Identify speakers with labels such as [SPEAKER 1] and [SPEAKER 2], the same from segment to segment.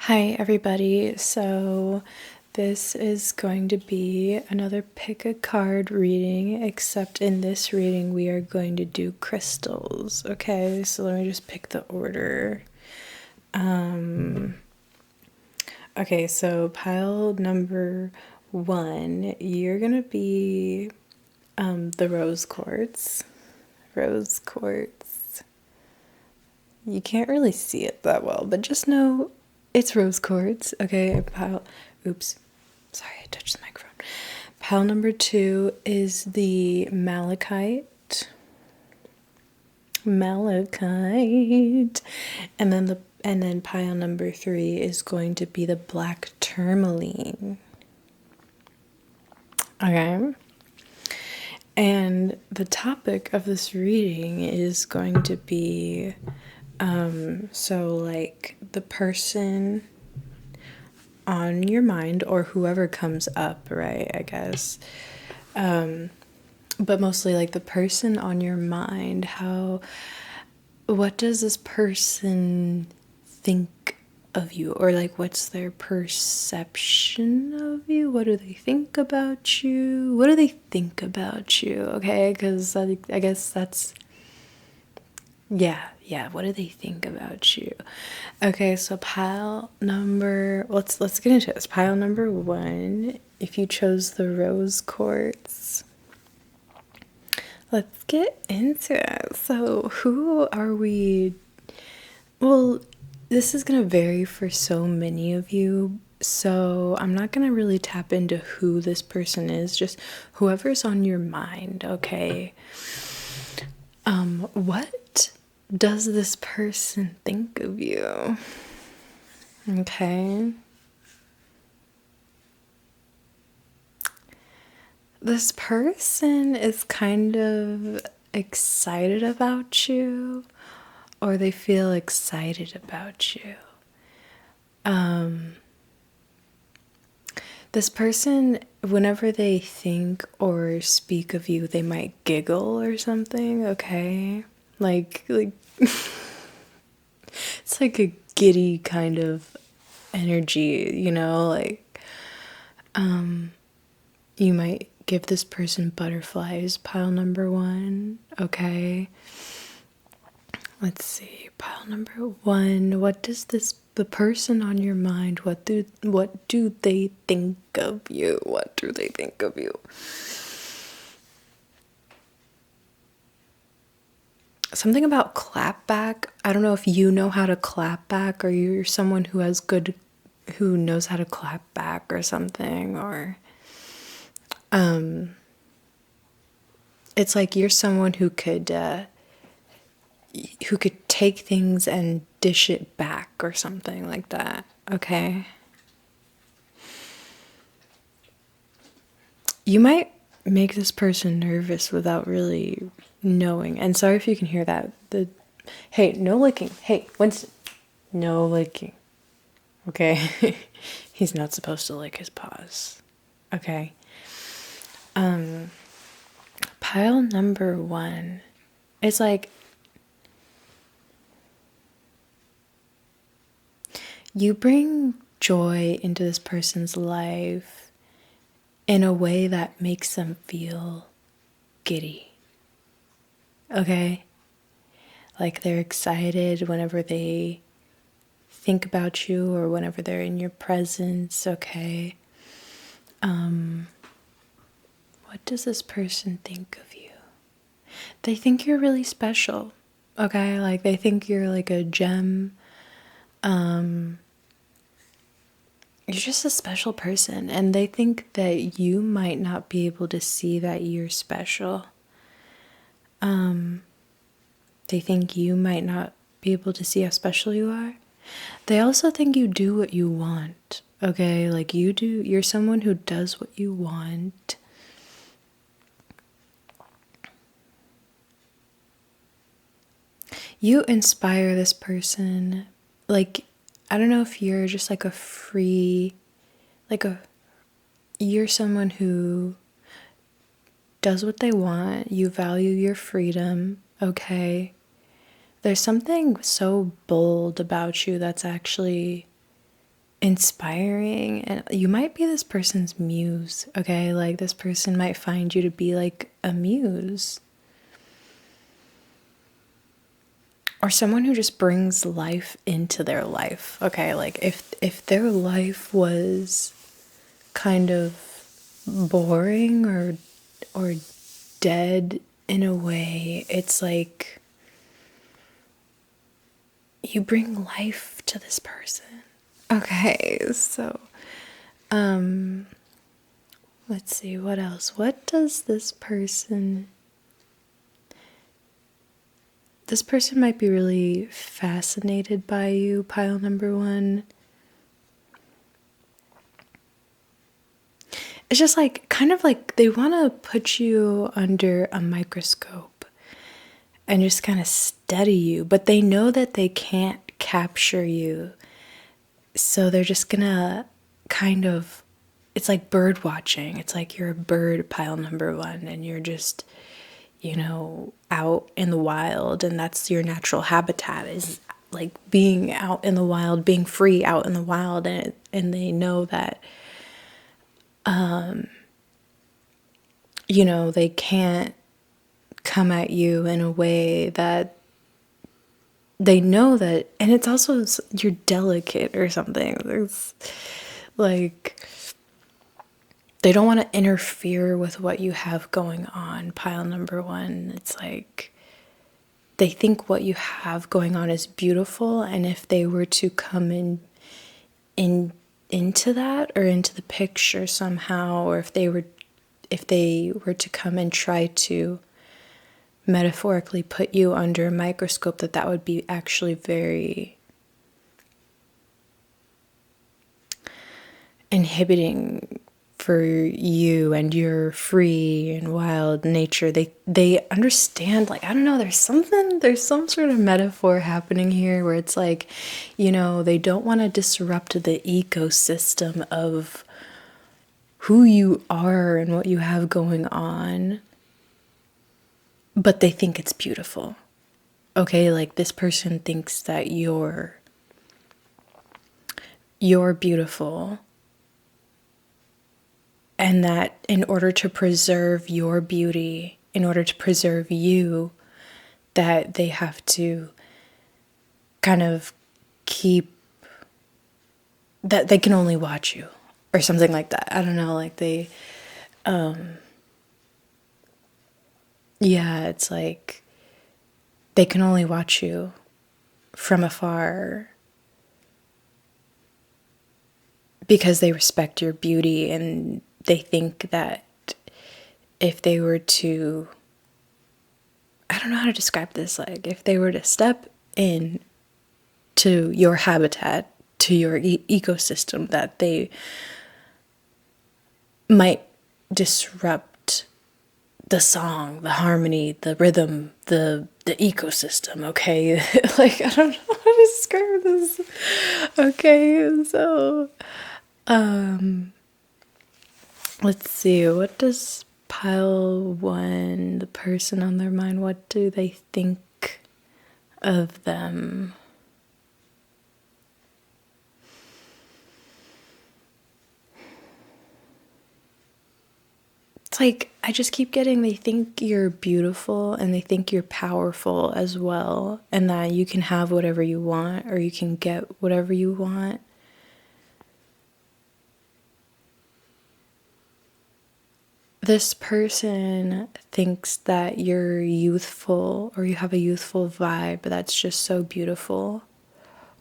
[SPEAKER 1] Hi, everybody. So, this is going to be another pick a card reading, except in this reading, we are going to do crystals. Okay, so let me just pick the order. Okay, so pile number 1, you're gonna be the rose quartz. Rose quartz. You can't really see it that well, but just know it's rose quartz. Okay, oops. Sorry, I touched the microphone. Pile number 2 is the malachite. Malachite. And then pile number 3 is going to be the black tourmaline. Okay. And the topic of this reading is going to be like the person on your mind or whoever comes up, right? I guess. But mostly like the person on your mind. What does this person think of you? Or like, what's their perception of you? What do they think about you? What do they think about you? Okay, because I guess that's, yeah, what do they think about you? Okay, so let's get into this. Pile number 1, if you chose the rose quartz. Let's get into it. So, who are we? Well, this is going to vary for so many of you. So, I'm not going to really tap into who this person is, just whoever's on your mind, okay? What does this person think of you? Okay. This person is kind of excited about you, or they feel excited about you. This person, whenever they think or speak of you, they might giggle or something, okay? Like it's like a giddy kind of energy, like you might give this person butterflies, pile number 1, okay? Let's see, pile number 1. What does the person on your mind, what do they think of you? What do they think of you? Something about clap back. I don't know if you know how to clap back, or you're someone who knows how to clap back or something, or it's like you're someone who could take things and dish it back or something like that, okay? You might make this person nervous without really knowing. And sorry if you can hear that. Hey, no licking. Hey, Winston, no licking. Okay? He's not supposed to lick his paws. Okay? Pile number 1. It's like you bring joy into this person's life in a way that makes them feel giddy. Okay? Like they're excited whenever they think about you or whenever they're in your presence, okay? What does this person think of you? They think you're really special, okay? Like they think you're like a gem. You're just a special person, and they think that you might not be able to see that you're special. They think you might not be able to see how special you are. They also think you do what you want, okay? Like you're someone who does what you want. You inspire this person. Like, I don't know if you're just like you're someone who does what they want. You value your freedom, okay? There's something so bold about you that's actually inspiring, and you might be this person's muse, okay? Like, this person might find you to be like a muse. Or someone who just brings life into their life, okay? Like, if their life was kind of boring or dead in a way, it's like you bring life to this person. Okay, so let's see, what else? What does this person might be really fascinated by you, pile number one. It's just like, kind of like they want to put you under a microscope and just kind of study you, but they know that they can't capture you. So they're just gonna kind of, it's like bird watching. It's like you're a bird, pile number one, and you're just, out in the wild, and that's your natural habitat, is like being out in the wild, being free out in the wild, and they know that they can't come at you in a way that they know that, and it's also, you're delicate or something. There's like, they don't want to interfere with what you have going on, pile number one. It's like they think what you have going on is beautiful, and if they were to come into that, or into the picture somehow, or if they were to come and try to metaphorically put you under a microscope, that would be actually very inhibiting for you and your free and wild nature. They understand, like, I don't know, there's some sort of metaphor happening here where it's like, they don't want to disrupt the ecosystem of who you are and what you have going on, but they think it's beautiful. Okay, like, this person thinks that you're beautiful, and that in order to preserve your beauty, in order to preserve you, that they have to kind of keep, that they can only watch you, or something like that. I don't know, like they, yeah, it's like they can only watch you from afar because they respect your beauty, and they think that if they were to, I don't know how to describe this, like if they were to step in to your habitat, to your ecosystem, that they might disrupt the song, the harmony, the rhythm, the ecosystem, okay? Like, I don't know how to describe this. Okay, so let's see, what does pile one, the person on their mind, what do they think of them? It's like, I just keep getting, they think you're beautiful, and they think you're powerful as well, and that you can have whatever you want, or you can get whatever you want. This person thinks that you're youthful, or you have a youthful vibe that's just so beautiful.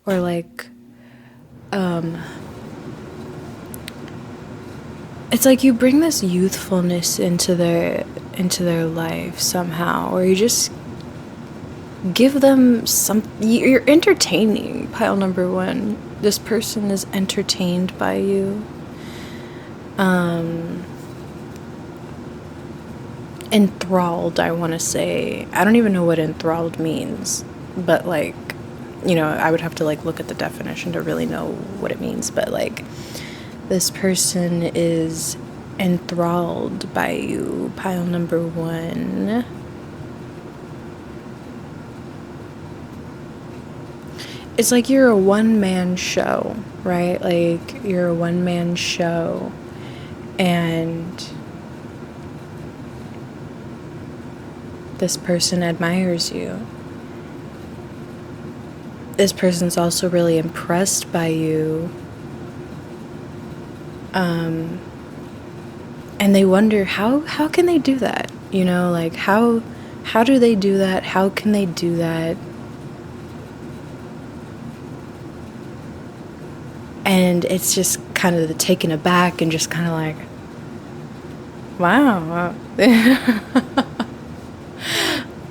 [SPEAKER 1] Or like, it's like you bring this youthfulness into their life somehow, or you just give them you're entertaining, pile number one. This person is entertained by you. Enthralled, I want to say. I don't even know what enthralled means, but like, I would have to like look at the definition to really know what it means, but like, this person is enthralled by you, pile number one. it's like you're a one-man show, right? Like you're a one-man show, and this person admires you. This person's also really impressed by you. And they wonder how can they do that? You know, like how do they do that? How can they do that? And it's just kind of the taken aback and just kind of like, wow.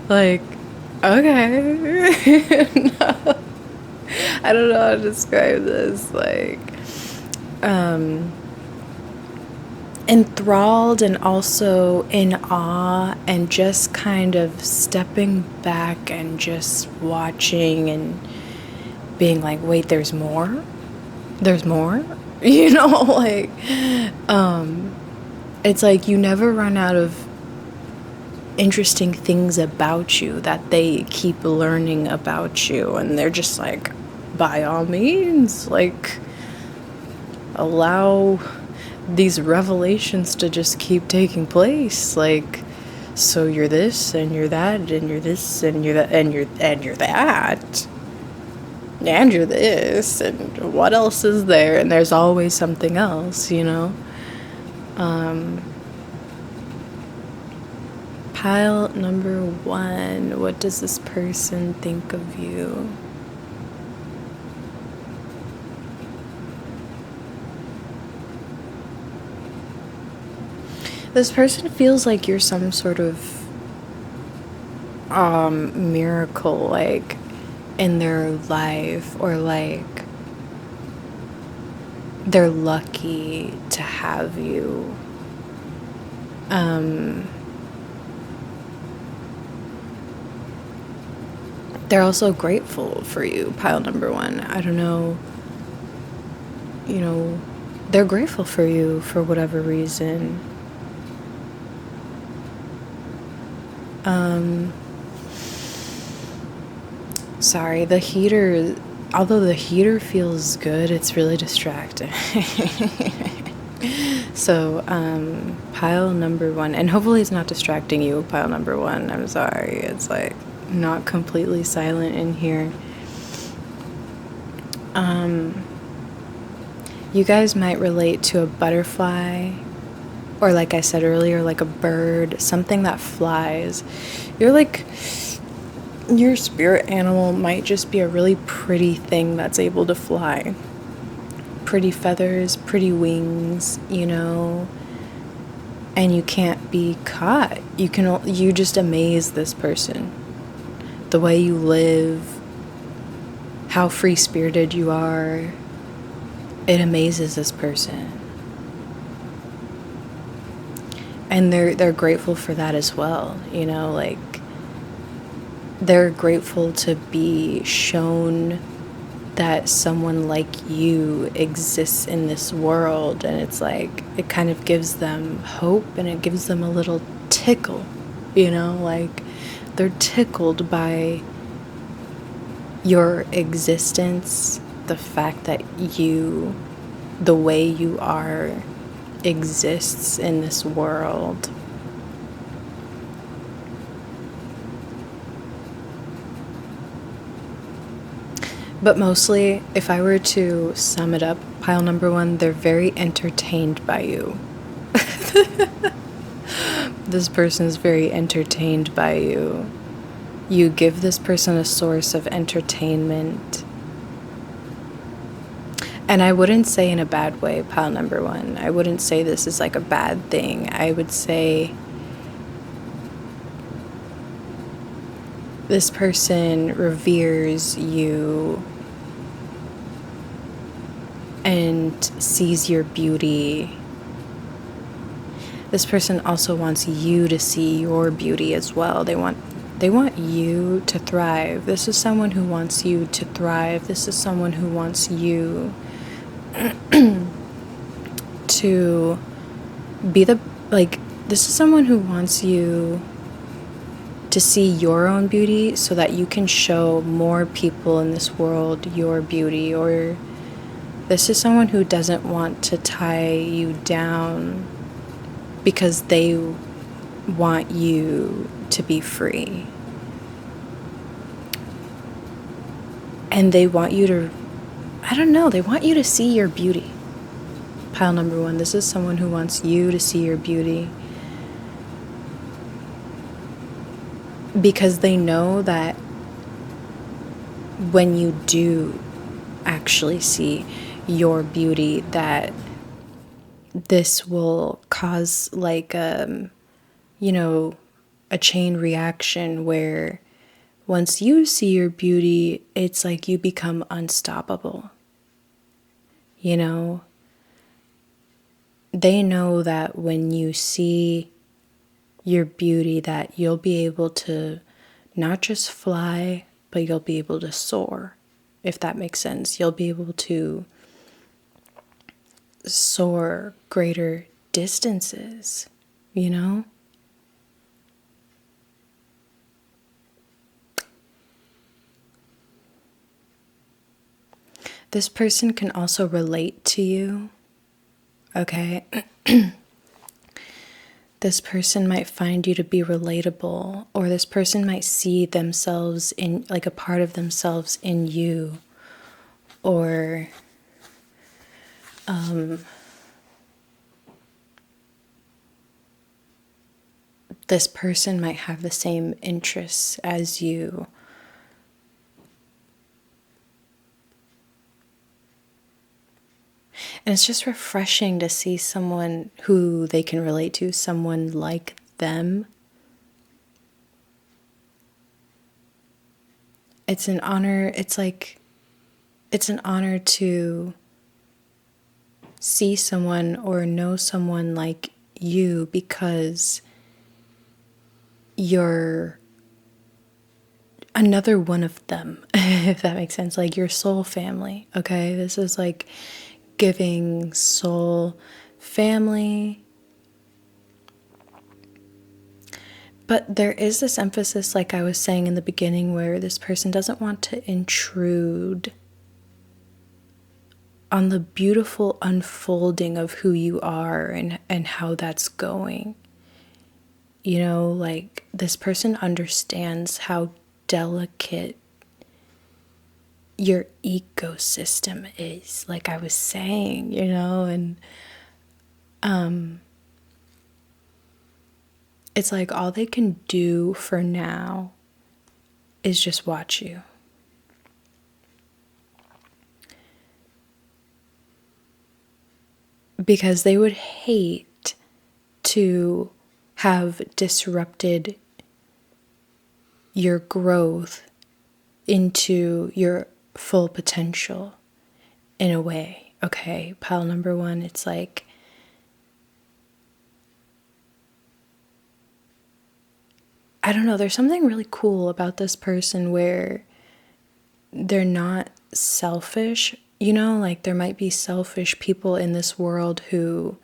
[SPEAKER 1] Like, okay. No. I don't know how to describe this. Like, enthralled and also in awe, and just kind of stepping back and just watching and being like, wait, there's more? There's more? You know, like, it's like you never run out of interesting things about you that they keep learning about you, and they're just like, by all means, like, allow these revelations to just keep taking place. Like, so you're this and you're that and you're this and you're that and you're that and you're this, and what else is there? And there's always something else, you know. Pile number 1, what does this person think of you? This person feels like you're some sort of miracle, like, in their life, or like they're lucky to have you. They're also grateful for you, pile number 1. I don't know, you know, they're grateful for you for whatever reason. Sorry, the heater, although the heater feels good, it's really distracting. So, pile number 1, and hopefully it's not distracting you, pile number 1. I'm sorry, it's like not completely silent in here. You guys might relate to a butterfly, or like I said earlier, like a bird, something that flies. You're like, your spirit animal might just be a really pretty thing that's able to fly. Pretty feathers, pretty wings, you know, and you can't be caught. You just amaze this person. The way you live, how free-spirited you are, it amazes this person. And they're grateful for that as well, you know, like, they're grateful to be shown that someone like you exists in this world, and it's like, it kind of gives them hope, and it gives them a little tickle, you know, like, they're tickled by your existence, the fact that you, the way you are, exists in this world. But mostly, if I were to sum it up, pile number 1, they're very entertained by you. This person's very entertained by you. You give this person a source of entertainment. And I wouldn't say in a bad way, pile number 1. I wouldn't say this is like a bad thing. I would say this person reveres you and sees your beauty. This person also wants you to see your beauty as well. They want you to thrive. This is someone who wants you to thrive. This is someone who wants you to be the, like, this is someone who wants you to see your own beauty so that you can show more people in this world your beauty. Or this is someone who doesn't want to tie you down because they want you to be free. And they want you to, I don't know, they want you to see your beauty. Pile number one, this is someone who wants you to see your beauty. Because they know that when you do actually see your beauty, that this will cause like a chain reaction where once you see your beauty, it's like you become unstoppable. You know, they know that when you see your beauty, that you'll be able to not just fly, but you'll be able to soar, if that makes sense. You'll be able to soar greater distances, you know? This person can also relate to you, okay? This person might find you to be relatable, or this person might see themselves in, like a part of themselves in you, or this person might have the same interests as you. And it's just refreshing to see someone who they can relate to, someone like them. It's an honor. It's an honor to see someone or know someone like you, because you're another one of them, if that makes sense. Like your soul family, okay? This is like giving soul family. But there is this emphasis, like I was saying in the beginning, where this person doesn't want to intrude on the beautiful unfolding of who you are and how that's going. You know, like this person understands how delicate your ecosystem is, like I was saying, you know, and it's like all they can do for now is just watch you. Because they would hate to have disrupted your growth into your full potential in a way. Okay, pile number one, it's like I don't know, there's something really cool about this person where they're not selfish, you know, like there might be selfish people in this world who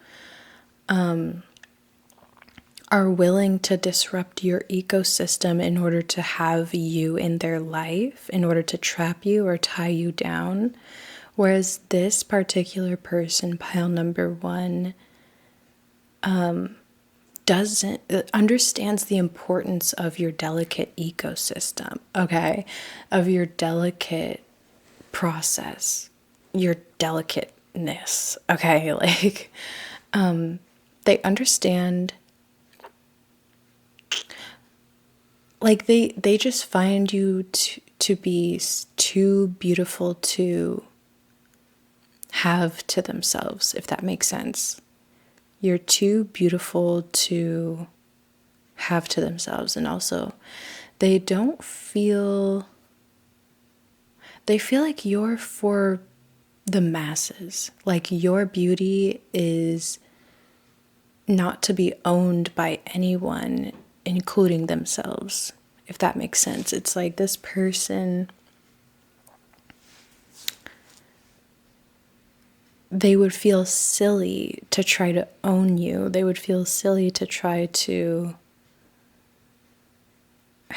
[SPEAKER 1] are willing to disrupt your ecosystem in order to have you in their life, in order to trap you or tie you down. Whereas this particular person, pile number one, doesn't understands the importance of your delicate ecosystem, okay? Of your delicate process, your delicateness, okay? Like, they understand, like they just find you to be too beautiful to have to themselves, if that makes sense. You're too beautiful to have to themselves. And also, they feel like you're for the masses. Like your beauty is not to be owned by anyone, including themselves, if that makes sense. It's like this person, they would feel silly to try to own you. They would feel silly to try to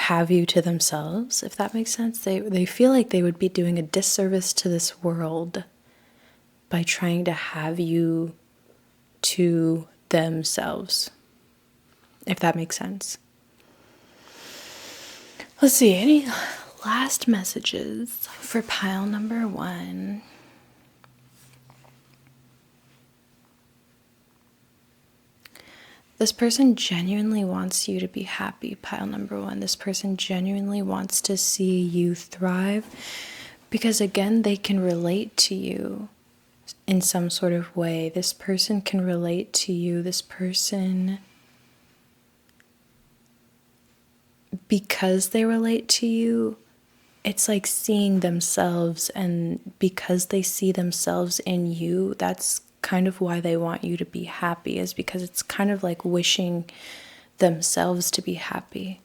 [SPEAKER 1] have you to themselves, if that makes sense. They feel like they would be doing a disservice to this world by trying to have you to themselves, if that makes sense. Let's see, any last messages for pile number 1? This person genuinely wants you to be happy, pile number 1. This person genuinely wants to see you thrive because, again, they can relate to you in some sort of way. This person can relate to you. This person, because they relate to you, it's like seeing themselves, and because they see themselves in you, that's kind of why they want you to be happy, is because it's kind of like wishing themselves to be happy.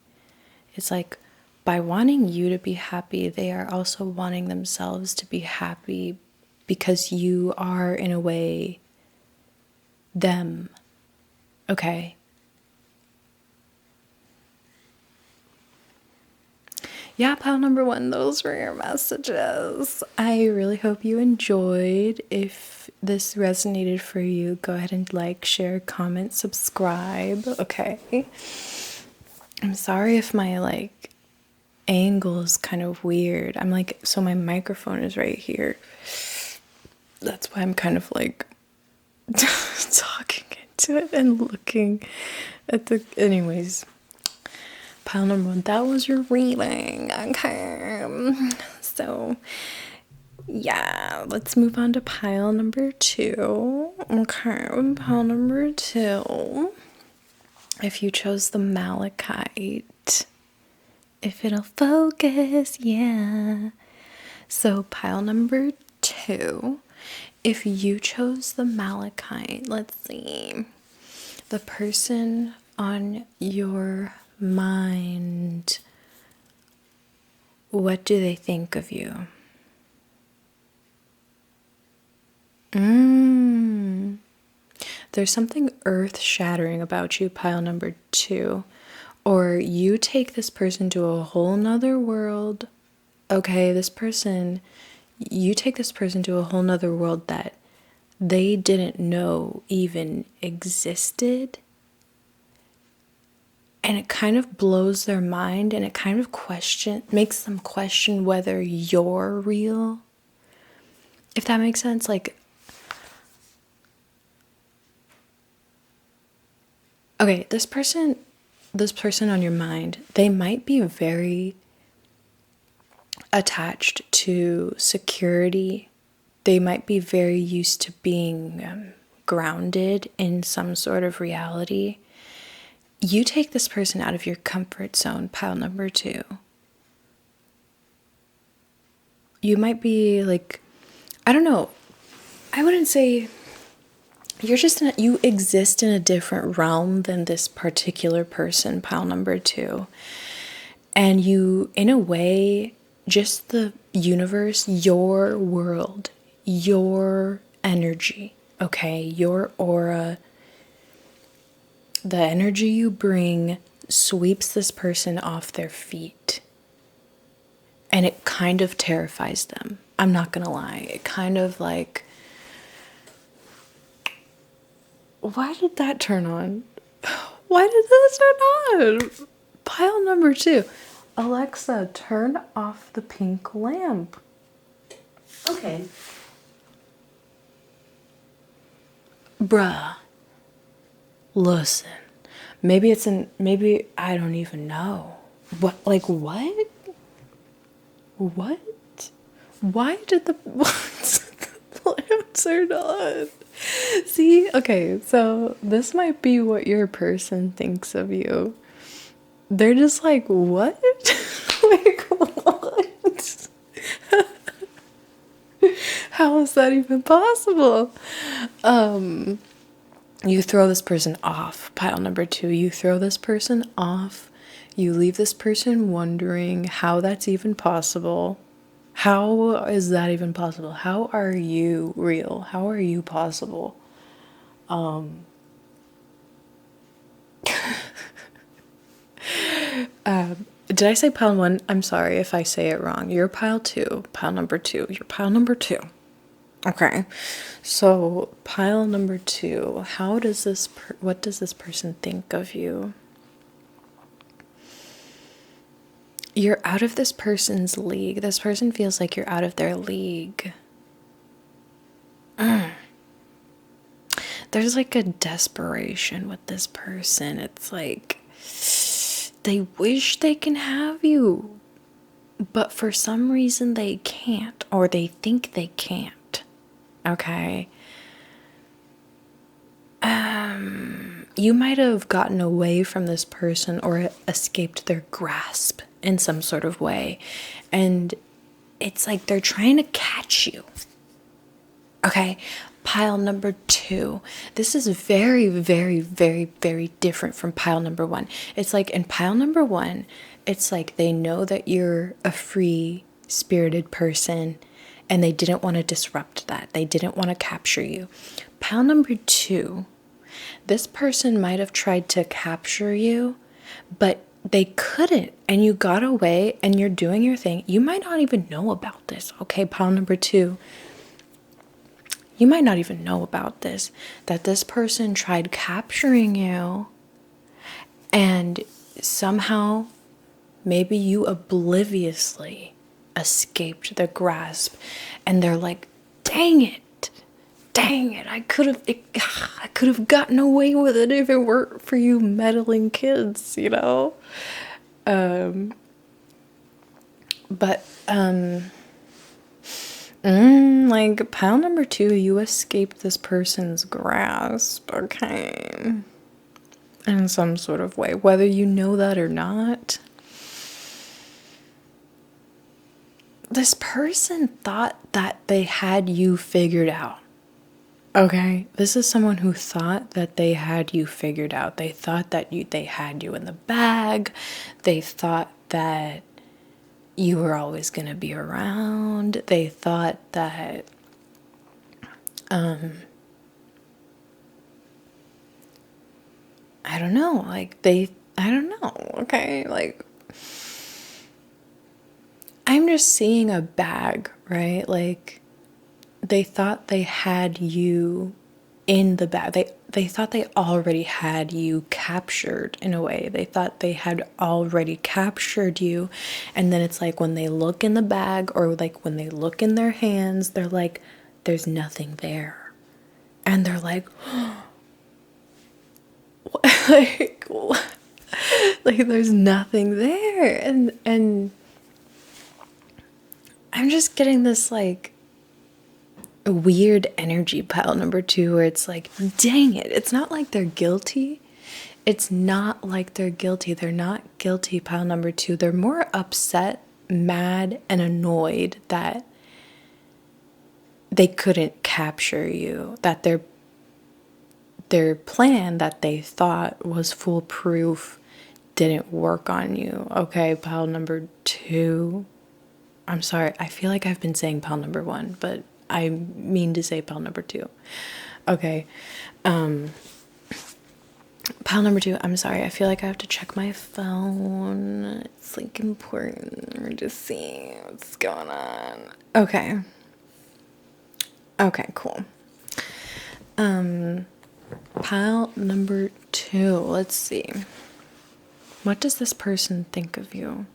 [SPEAKER 1] It's like by wanting you to be happy, they are also wanting themselves to be happy because you are, in a way, them. Okay? Yeah, pile number 1, those were your messages. I really hope you enjoyed. If this resonated for you, go ahead and like, share, comment, subscribe. Okay. I'm sorry if my angle is kind of weird. So my microphone is right here. That's why I'm kind of talking into it and looking at anyways. Pile number 1, that was your reading. Okay. So, yeah, let's move on to pile number 2. Okay, pile number 2. If you chose the malachite, if it'll focus, yeah. So, pile number 2, if you chose the malachite, let's see. The person on your mind, what do they think of you? There's something earth-shattering about you, pile number 2. Or you take this person to a whole nother world. Okay, you take this person to a whole nother world that they didn't know even existed. And it kind of blows their mind, and it kind of makes them question whether you're real. If that makes sense. Okay, this person on your mind, they might be very attached to security. They might be very used to being grounded in some sort of reality. You take this person out of your comfort zone, pile number 2. You might be I don't know. I wouldn't say you exist in a different realm than this particular person, pile number 2. And you, in a way, just the universe, your world, your energy, okay, your aura, the energy you bring sweeps this person off their feet. And it kind of terrifies them. I'm not gonna lie. It kind of why did that turn on? Why did this turn on? Pile number 2. Alexa, turn off the pink lamp.
[SPEAKER 2] Okay.
[SPEAKER 1] Bruh. Listen. Maybe I don't even know. What? What? Why did the lamp turn on? See? Okay, so this might be what your person thinks of you. They're just like, what? What? How is that even possible? You throw this person off, pile number 2. You throw this person off. You leave this person wondering how that's even possible. How is that even possible? How are you real? How are you possible? Did I say pile one? I'm sorry if I say it wrong. You're pile two. Pile number two. You're pile number two. Okay. So, pile number two. What does this person think of you? You're out of this person's league. This person feels like you're out of their league. There's like a desperation with this person. It's like they wish they can have you, but for some reason they can't, or they think they can't. Okay? You might have gotten away from this person or escaped their grasp in some sort of way. And it's like they're trying to catch you. Okay, pile number two. This is very, very, very, very different from pile number one. It's like in pile number one, it's like they know that you're a free spirited person and they didn't want to disrupt that. They didn't want to capture you. Pile number two, this person might have tried to capture you, but they couldn't, and you got away and you're doing your thing. You might not even know about this. Okay, pile number two. You might not even know about this, that this person tried capturing you and somehow maybe you obliviously escaped their grasp and they're like, dang it, I could have gotten away with it if it weren't for you meddling kids, you know? Like pile number two, you escaped this person's grasp, okay? In some sort of way, whether you know that or not. This person thought that they had you figured out. Okay, this is someone who thought that they had you figured out. They thought that they had you in the bag. They thought that you were always going to be around. They thought that I don't know, I don't know, okay? Like, I'm just seeing a bag, right? Like, they thought they had you in the bag. They thought they already had you captured in a way. They thought they had already captured you. And then it's like when they look in the bag or like when they look in their hands, they're like, there's nothing there. And they're like, like, like there's nothing there. And I'm just getting this like a weird energy pile number two where it's like, dang it, it's not like they're guilty. It's not like they're guilty. They're not guilty, pile number two. They're more upset, mad, and annoyed that they couldn't capture you, that their plan that they thought was foolproof didn't work on you. Okay, pile number two. I'm sorry, I feel like I've been saying pile number one, but I mean to say pile number two. Okay. Pile number two, I'm sorry, I feel like I have to check my phone. It's like important. We're just seeing what's going on. Okay. Okay, cool. Pile number two, let's see. What does this person think of you?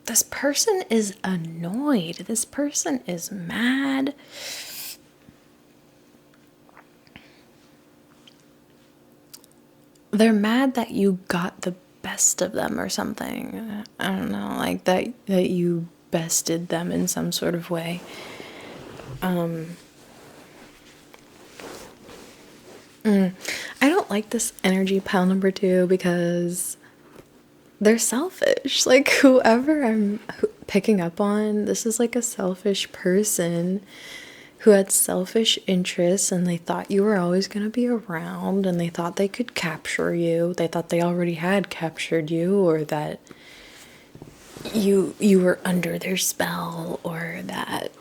[SPEAKER 1] This person is annoyed. This person is mad. They're mad that you got the best of them or something. I don't know, like that you bested them in some sort of way. I don't like this energy pile number two because they're selfish. Like whoever I'm picking up on, this is like a selfish person who had selfish interests and they thought you were always going to be around and they thought they could capture you. They thought they already had captured you or that you were under their spell or that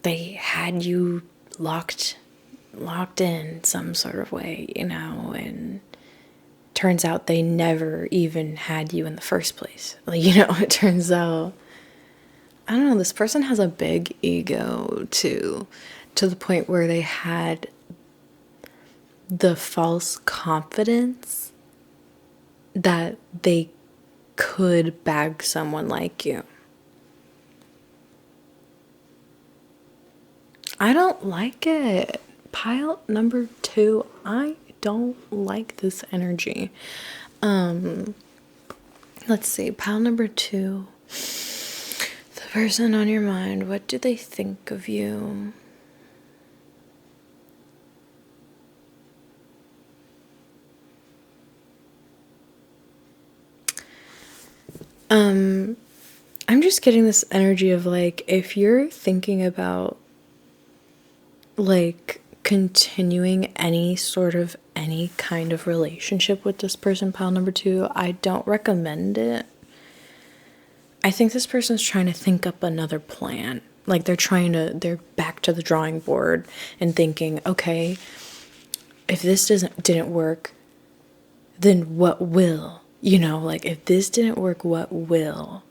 [SPEAKER 1] they had you locked in some sort of way, you know, and turns out they never even had you in the first place. Like, you know, it turns out, I don't know, this person has a big ego too, to the point where they had the false confidence that they could bag someone like you. I don't like it. Pile number 2, I don't like this energy. Let's see, pile number 2. The person on your mind, what do they think of you? I'm just getting this energy of like, if you're thinking about like continuing any kind of relationship with this person, pile number 2, I don't recommend it. I think this person's trying to think up another plan. Like they're back to the drawing board and thinking, okay, if this didn't work, then what will? You know, like if this didn't work, what will?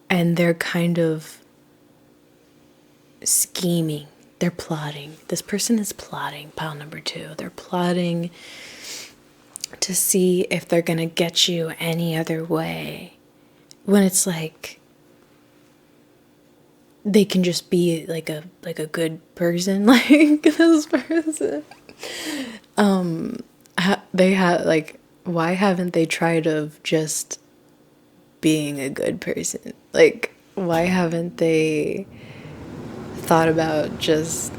[SPEAKER 1] And they're kind of scheming. They're plotting. This person is plotting, pile number 2. They're plotting to see if they're going to get you any other way. When it's like they can just be like a good person, like this person. They have like, why haven't they tried of just being a good person? Like, why haven't they thought about just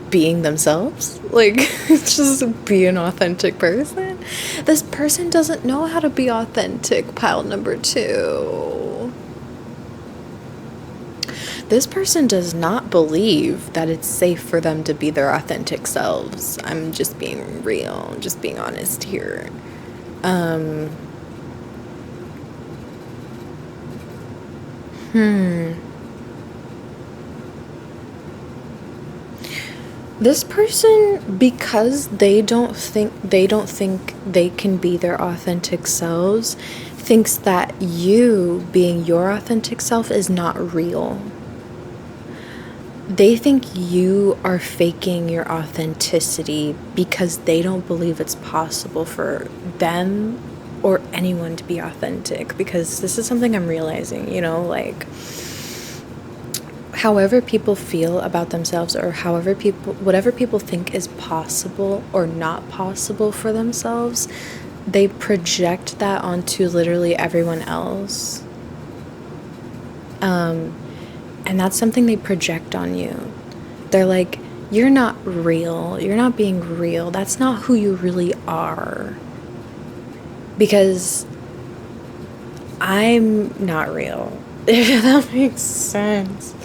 [SPEAKER 1] being themselves? Like, just be an authentic person. This person doesn't know how to be authentic, pile number 2. This person does not believe that it's safe for them to be their authentic selves. I'm just being real, just being honest here. This person, because they don't think they can be their authentic selves, thinks that you being your authentic self is not real. They think you are faking your authenticity because they don't believe it's possible for them or anyone to be authentic. Because this is something I'm realizing, you know, like, however people feel about themselves, or whatever people think is possible or not possible for themselves, they project that onto literally everyone else. And that's something they project on you. They're like, you're not real. You're not being real. That's not who you really are. Because I'm not real. If that makes sense.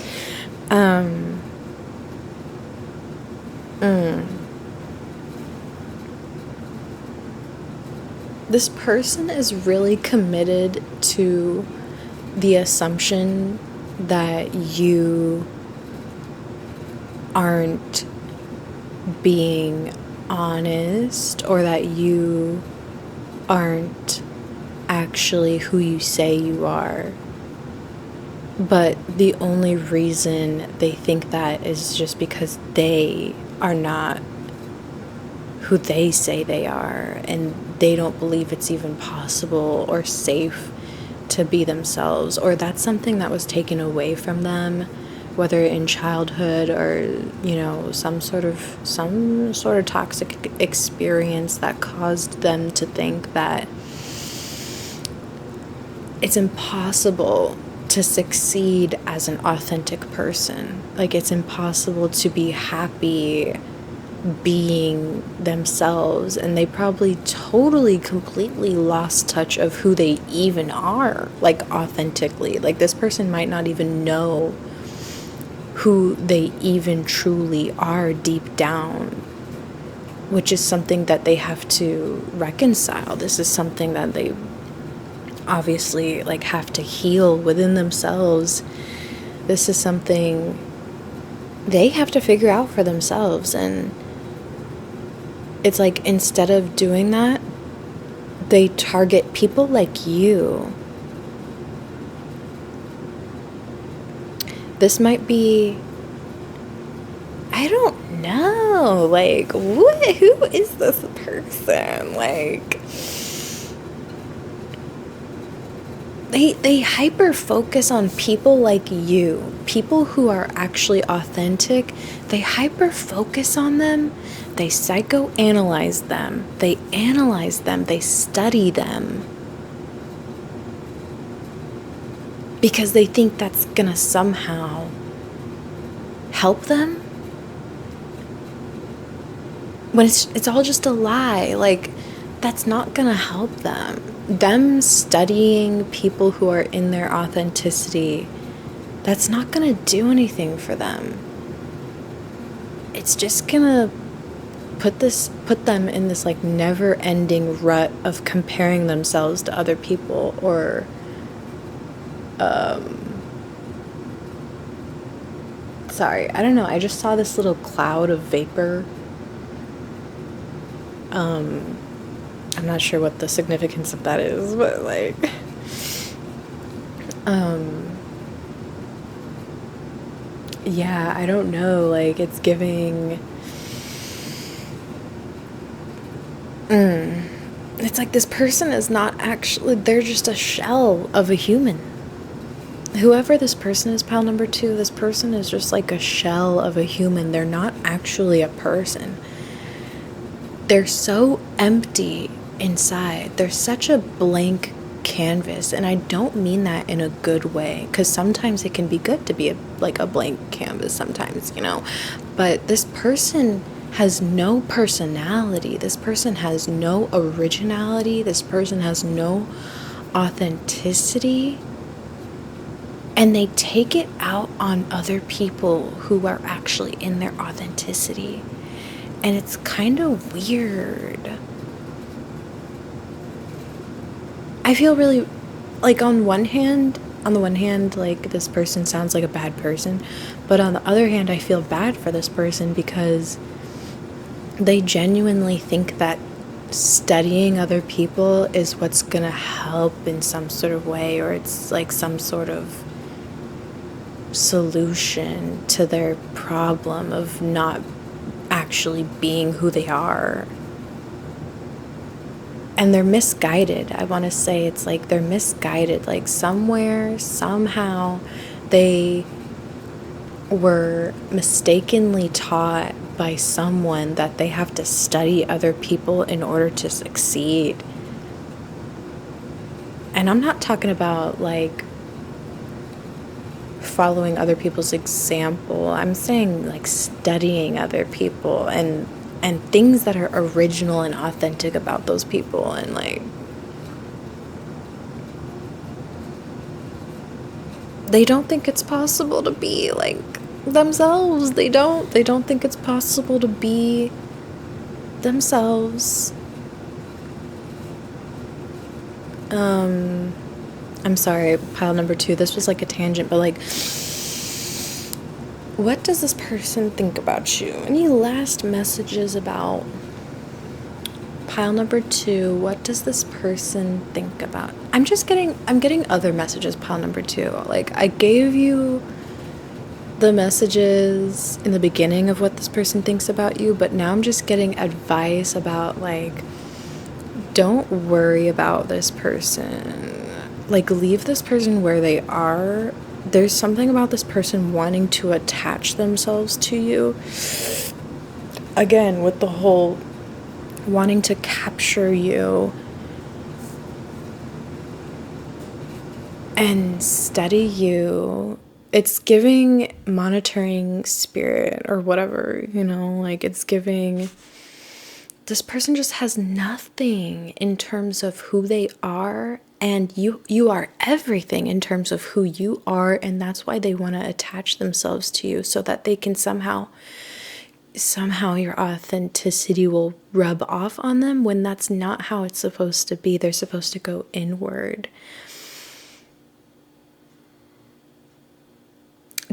[SPEAKER 1] This person is really committed to the assumption that you aren't being honest, or that you aren't actually who you say you are. But the only reason they think that is just because they are not who they say they are, and they don't believe it's even possible or safe to be themselves, or that's something that was taken away from them, whether in childhood or, you know, some sort of toxic experience that caused them to think that it's impossible to succeed as an authentic person. Like, it's impossible to be happy being themselves, and they probably totally completely lost touch of who they even are, like, authentically. Like, this person might not even know who they even truly are deep down, which is something that they have to reconcile. This is something that they obviously, like, have to heal within themselves. This is something they have to figure out for themselves. And it's like instead of doing that, they target people like you. This might be, I don't know, like, what, who is this person? Like, they hyper focus on people like you, people who are actually authentic. They hyper focus on them. They psychoanalyze them. They analyze them. They study them because they think that's gonna somehow help them. When it's all just a lie. Like, that's not gonna help them. Them studying people who are in their authenticity, that's not gonna do anything for them. It's just gonna put them in this like never ending rut of comparing themselves to other people, or sorry, I don't know, I just saw this little cloud of vapor. I'm not sure what the significance of that is, but like yeah, I don't know, like it's giving it's like this person is not actually, they're just a shell of a human. Whoever this person is, pile number 2, this person is just like a shell of a human. They're not actually a person. They're so empty inside. They're such a blank canvas, and I don't mean that in a good way, because sometimes it can be good to be like a blank canvas sometimes, you know. But this person has no personality. This person has no originality. This person has no authenticity. And they take it out on other people who are actually in their authenticity. And it's kind of weird. I feel really, like, on the one hand, like, this person sounds like a bad person. But on the other hand, I feel bad for this person because they genuinely think that studying other people is what's gonna help in some sort of way, or it's like some sort of solution to their problem of not actually being who they are. And they're misguided. I want to say it's like they're misguided. Like somewhere, somehow, they were mistakenly taught by someone that they have to study other people in order to succeed. And I'm not talking about like following other people's example. I'm saying like studying other people and things that are original and authentic about those people, and like they don't think it's possible to be like themselves. They don't think it's possible to be themselves. I'm sorry, pile number 2. This was like a tangent, but like, what does this person think about you? Any last messages about pile number 2? What does this person think about? I'm getting other messages, pile number 2. Like, I gave you the messages in the beginning of what this person thinks about you, but now I'm just getting advice about like, don't worry about this person. Like, leave this person where they are. There's something about this person wanting to attach themselves to you. Again, with the whole wanting to capture you and study you. It's giving monitoring spirit or whatever, you know, like it's giving. This person just has nothing in terms of who they are, and you are everything in terms of who you are, and that's why they want to attach themselves to you, so that they can somehow your authenticity will rub off on them, when that's not how it's supposed to be. They're supposed to go inward.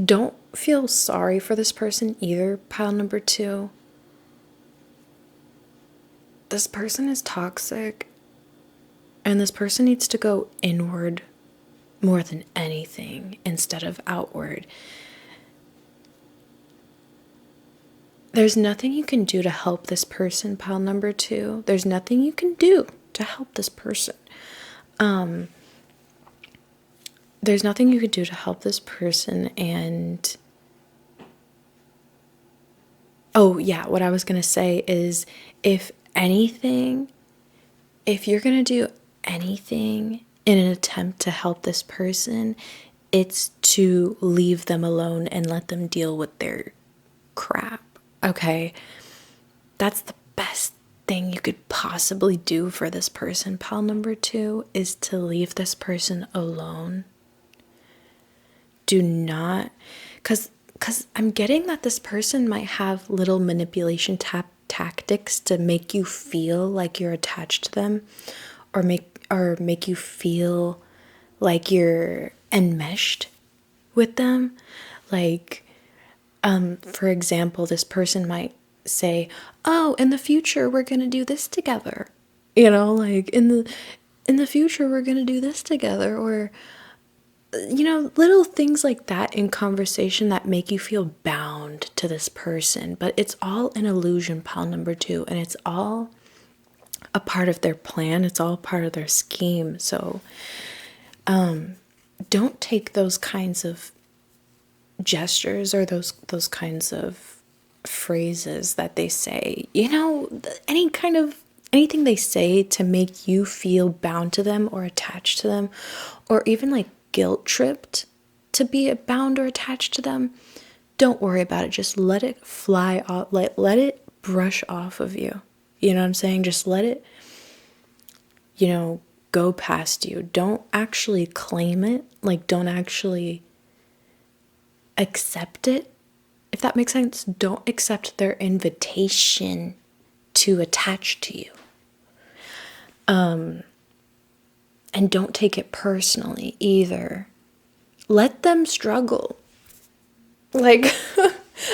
[SPEAKER 1] Don't feel sorry for this person either, pile number 2. this person is toxic, and this person needs to go inward more than anything instead of outward. There's nothing you can do to help this person, pile number two. There's nothing you can do to help this person. There's nothing you could do to help this person. And oh yeah, what I was gonna say is, if anything, if you're gonna do anything in an attempt to help this person, it's to leave them alone and let them deal with their crap. Okay, that's the best thing you could possibly do for this person, pal number two, is to leave this person alone. Do not, because I'm getting that this person might have little manipulation tactics to make you feel like you're attached to them, or make you feel like you're enmeshed with them. Like, for example, this person might say, "Oh, in the future we're gonna do this together." You know, like in the future we're gonna do this together, or little things like that in conversation that make you feel bound to this person. But it's all an illusion, pal number two, and it's all a part of their plan. It's all part of their scheme. So don't take those kinds of gestures or those kinds of phrases that they say, anything they say to make you feel bound to them or attached to them, or even like guilt tripped to be bound or attached to them. Don't worry about it. Just let it fly off. Let it brush off of you. You know what I'm saying? Just let it, go past you. Don't actually claim it. Like, don't actually accept it, if that makes sense. Don't accept their invitation to attach to you. And don't take it personally either. Let them struggle. Like,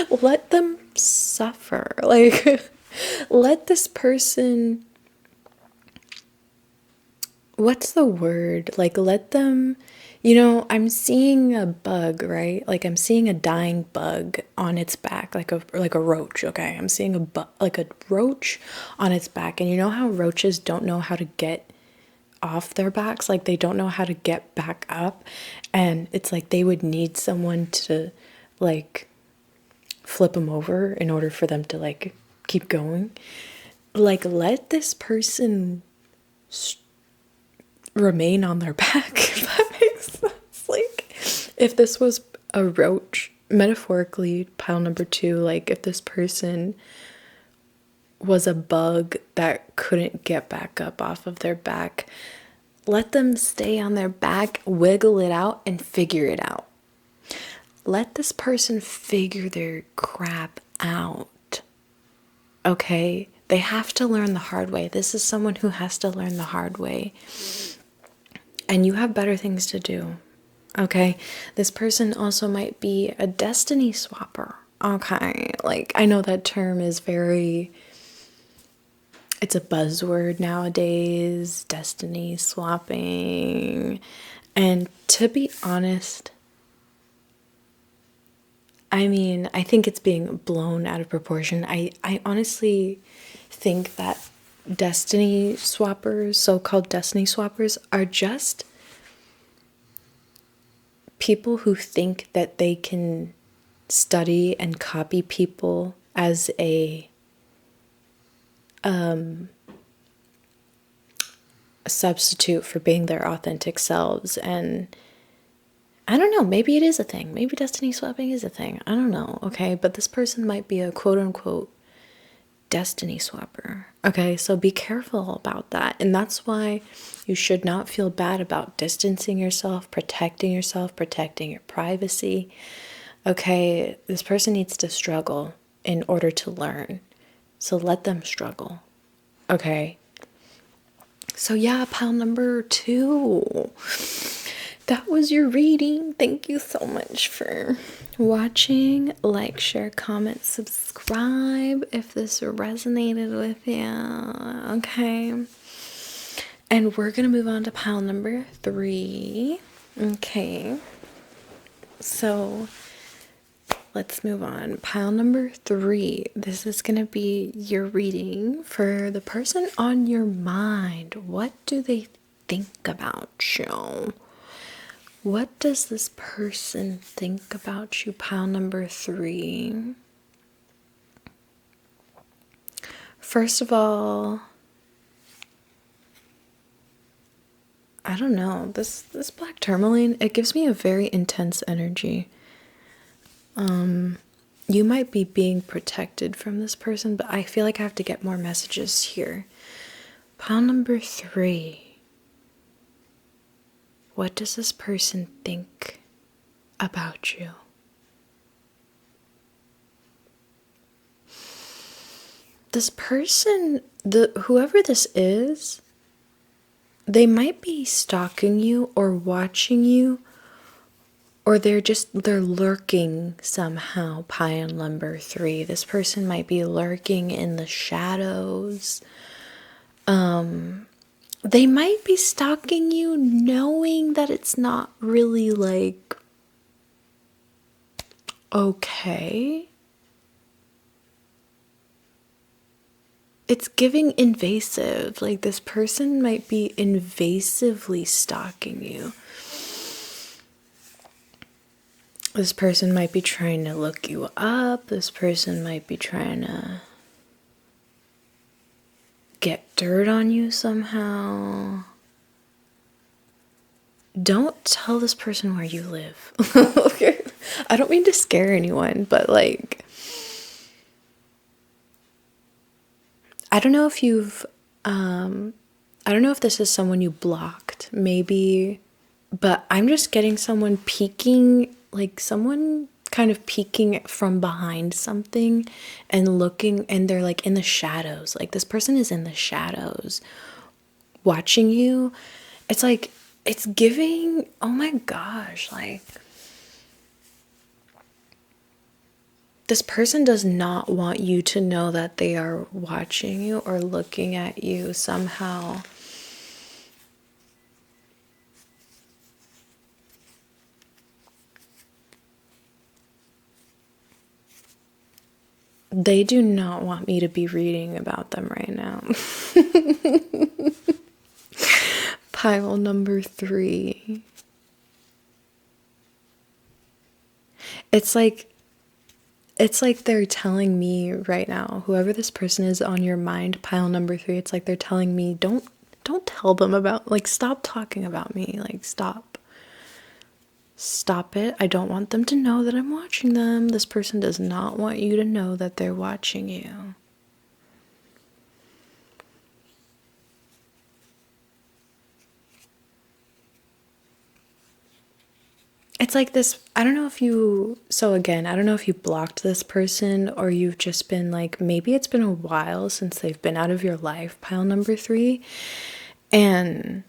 [SPEAKER 1] let them suffer. Like, let this person, what's the word? Like, let them, I'm seeing a bug, right? Like, I'm seeing a dying bug on its back, like a roach. Okay, I'm seeing a roach on its back, and you know how roaches don't know how to get off their backs, like they don't know how to get back up, and it's like they would need someone to like flip them over in order for them to like keep going. Like, let this person remain on their back, if that makes sense. Like, if this was a roach, metaphorically, pile number two, like if this person was a bug that couldn't get back up off of their back, let them stay on their back, wiggle it out, and figure it out. Let this person figure their crap out. Okay? They have to learn the hard way. This is someone who has to learn the hard way. And you have better things to do. Okay? This person also might be a destiny swapper. Okay? Like, I know that term is it's a buzzword nowadays, destiny swapping. And to be honest, I think it's being blown out of proportion. I honestly think that destiny swappers, so-called destiny swappers, are just people who think that they can study and copy people as a substitute for being their authentic selves. And I don't know, maybe it is a thing. Maybe destiny swapping is a thing. I don't know, okay? But this person might be a quote-unquote destiny swapper. Okay, so be careful about that. And that's why you should not feel bad about distancing yourself, protecting your privacy. Okay, this person needs to struggle in order to learn. So let them struggle. Okay. So yeah, pile number two. That was your reading. Thank you so much for watching. Like, share, comment, subscribe if this resonated with you. Okay. And we're going to move on to pile number 3. Okay. So let's move on. Pile number 3. This is going to be your reading for the person on your mind. What do they think about you? What does this person think about you? Pile number 3. First of all, I don't know. This black tourmaline, it gives me a very intense energy. You might be being protected from this person, but I feel like I have to get more messages here. Pile number 3. What does this person think about you? This person, whoever this is, they might be stalking you or watching you, or they're lurking somehow. Pile number 3. This person might be lurking in the shadows. They might be stalking you knowing that it's not really like okay. It's giving invasive. Like this person might be invasively stalking you. This person might be trying to look you up. This person might be trying to get dirt on you somehow. Don't tell this person where you live. Okay. I don't mean to scare anyone, but like, I don't know if I don't know if this is someone you blocked, maybe, but I'm just getting someone peeking, like someone kind of peeking from behind something and looking, and they're like in the shadows. Like this person is in the shadows watching you. It's like, it's giving, oh my gosh, like this person does not want you to know that they are watching you or looking at you somehow. They do not want me to be reading about them right now. Pile number 3. It's like they're telling me right now, whoever this person is on your mind, pile number 3, it's like they're telling me, don't tell them about, like, stop talking about me, like, stop it. I don't want them to know that I'm watching them. This person does not want you to know that they're watching you. It's like this, I don't know if you, so again, I don't know if you blocked this person or you've just been like, maybe it's been a while since they've been out of your life, pile number 3, and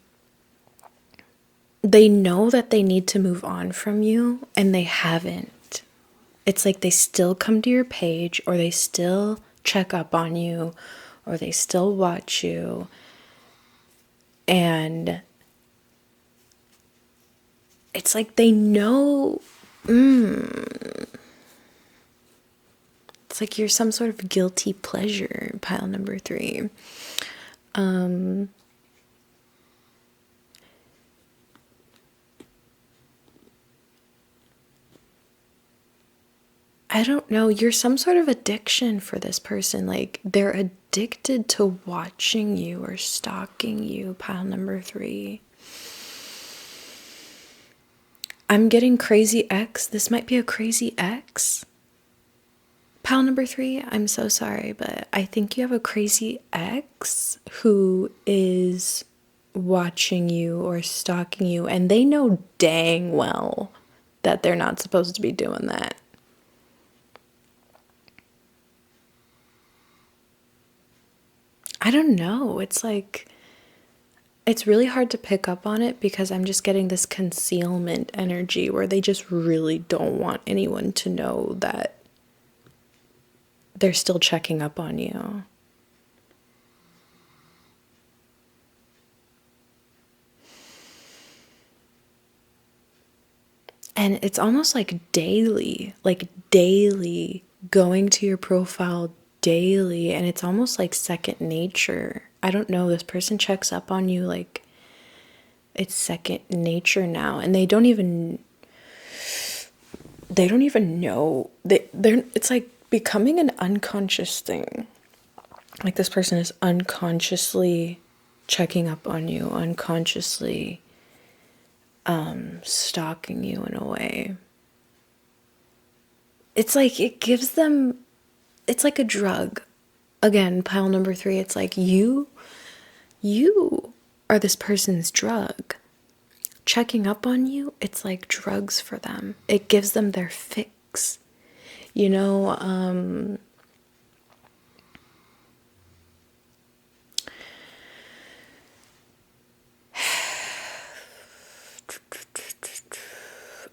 [SPEAKER 1] they know that they need to move on from you and they haven't. It's like they still come to your page or they still check up on you or they still watch you, and it's like they know, it's like you're some sort of guilty pleasure, pile number 3. I don't know, you're some sort of addiction for this person. Like they're addicted to watching you or stalking you, pile number 3. I'm getting crazy ex. This might be a crazy ex. Pile number 3, I'm so sorry, but I think you have a crazy ex who is watching you or stalking you, and they know dang well that they're not supposed to be doing that. I don't know. It's like it's really hard to pick up on it because I'm just getting this concealment energy where they just really don't want anyone to know that they're still checking up on you. And it's almost like daily going to your profile daily. And it's almost like second nature. I don't know. This person checks up on you like it's second nature now. And they don't even know. It's like becoming an unconscious thing. Like this person is unconsciously checking up on you, unconsciously stalking you in a way. It's like it gives them, it's like a drug. Again, pile number 3, it's like you are this person's drug. Checking up on you, it's like drugs for them. It gives them their fix. You know,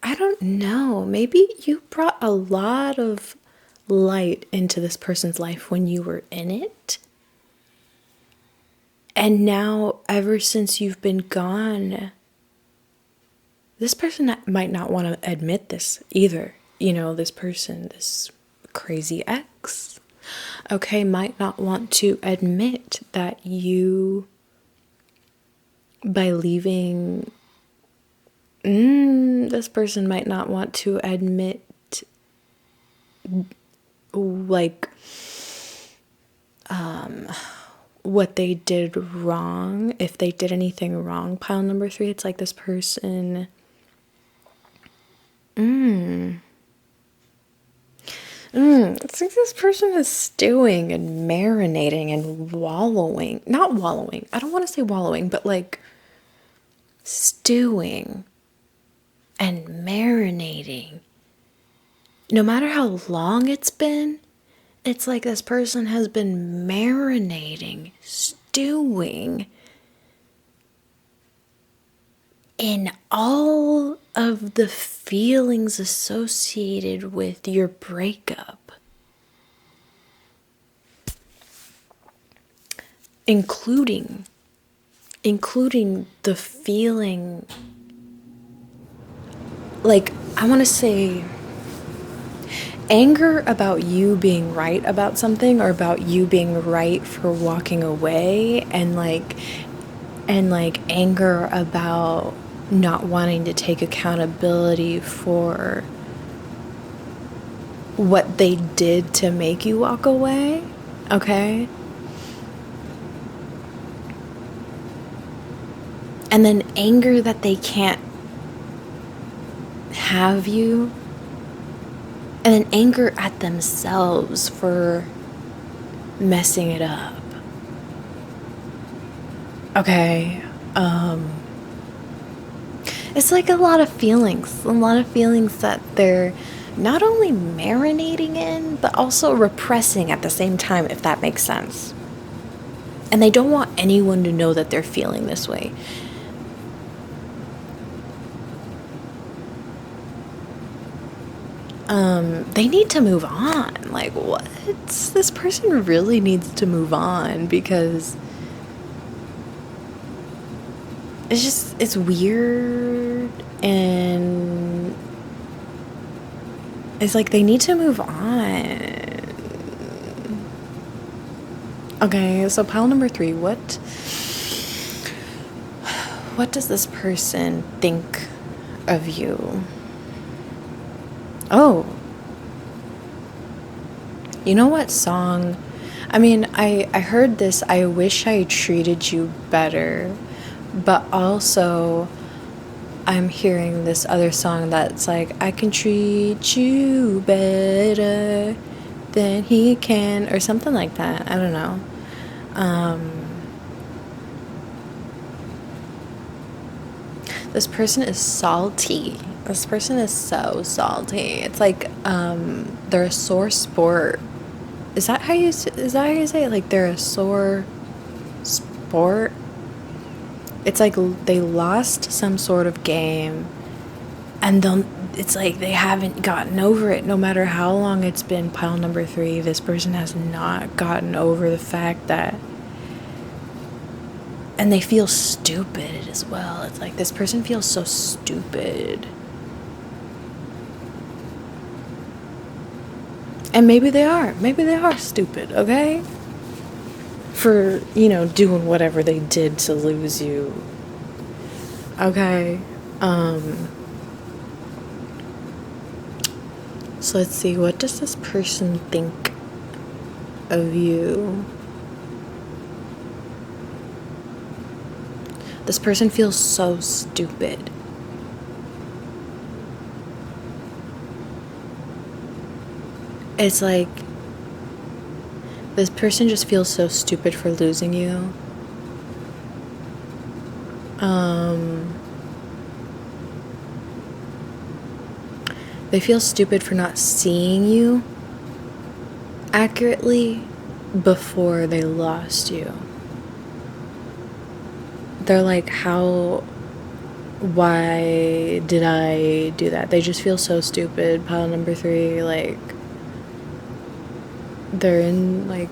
[SPEAKER 1] I don't know. Maybe you brought a lot of light into this person's life when you were in it. And now, ever since you've been gone, this person might not want to admit this either. You know, this person, this crazy ex, okay, might not want to admit that you, by leaving, this person might not want to admit, like, what they did wrong, if they did anything wrong. Pile number 3, it's like this person, it's like this person is stewing and marinating and wallowing. Not wallowing. I don't want to say wallowing, but like stewing and marinating. No matter how long it's been, it's like this person has been marinating, stewing in all of the feelings associated with your breakup, including the feeling, like, I want to say anger about you being right about something, or about you being right for walking away, and like anger about not wanting to take accountability for what they did to make you walk away, okay? And then anger that they can't have you, and then anger at themselves for messing it up. Okay, it's like a lot of feelings that they're not only marinating in, but also repressing at the same time, if that makes sense. And they don't want anyone to know that they're feeling this way. They need to move on. Like, what? This person really needs to move on, because it's weird, and it's like they need to move on. Okay, so pile number 3, what does this person think of you? Oh, you know what song? I mean, I heard this, I wish I treated you better, but also I'm hearing this other song that's like, I can treat you better than he can, or something like that. I don't know. This person is salty. This person is so salty. It's like they're a sore sport. Is that how you say it? Like, they're a sore sport? It's like they lost some sort of game, and it's like they haven't gotten over it. No matter how long it's been, pile number 3, this person has not gotten over the fact that, and they feel stupid as well. It's like this person feels so stupid. And maybe they are stupid, okay? For, doing whatever they did to lose you. Okay? So let's see, what does this person think of you? This person feels so stupid. It's like this person just feels so stupid for losing you. They feel stupid for not seeing you accurately before they lost you. They're like, why did I do that? They just feel so stupid. Pile number 3, like, they're in, like,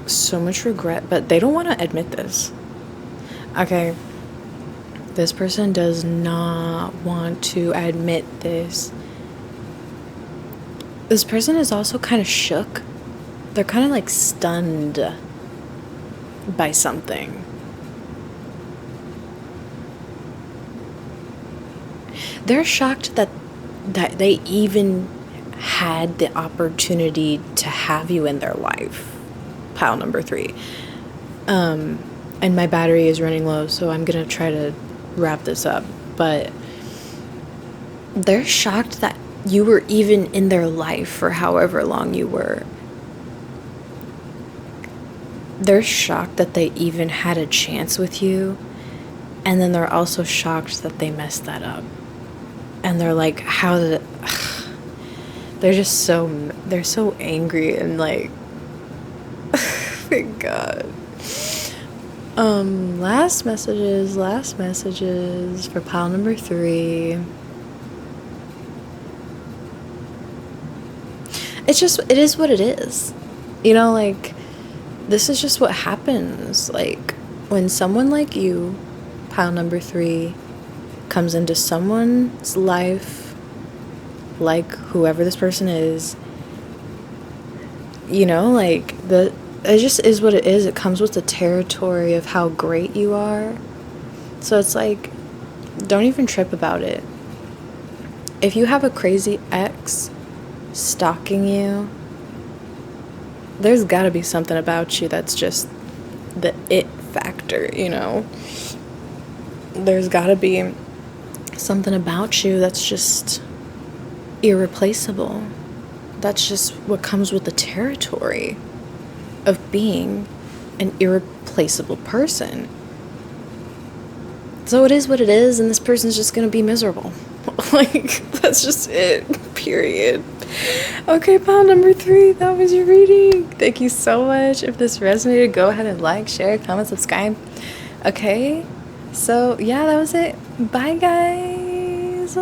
[SPEAKER 1] so much regret, but they don't want to admit this. Okay, this person does not want to admit this. This person is also kind of shook. They're kind of like stunned by something. They're shocked that they even had the opportunity to have you in their life. Pile number 3. And my battery is running low, so I'm gonna try to wrap this up. But they're shocked that you were even in their life for however long you were. They're shocked that they even had a chance with you, and then they're also shocked that they messed that up. And they're like, how did it... they're so angry and like, thank God. Last messages for pile number 3. It is what it is. Like, this is just what happens. Like, when someone like you, pile number 3, comes into someone's life, like whoever this person is, like, it just is what it is. It comes with the territory of how great you are. So it's like, don't even trip about it. If you have a crazy ex stalking you, there's gotta be something about you that's just the it factor, There's gotta be something about you that's just irreplaceable. That's just what comes with the territory of being an irreplaceable person. So it is what it is, and this person's just gonna be miserable. Like, that's just it, period. Okay, pile number 3, that was your reading. Thank you so much. If this resonated, go ahead and like, share, comment, subscribe. Okay, so yeah, that was it. Bye, guys.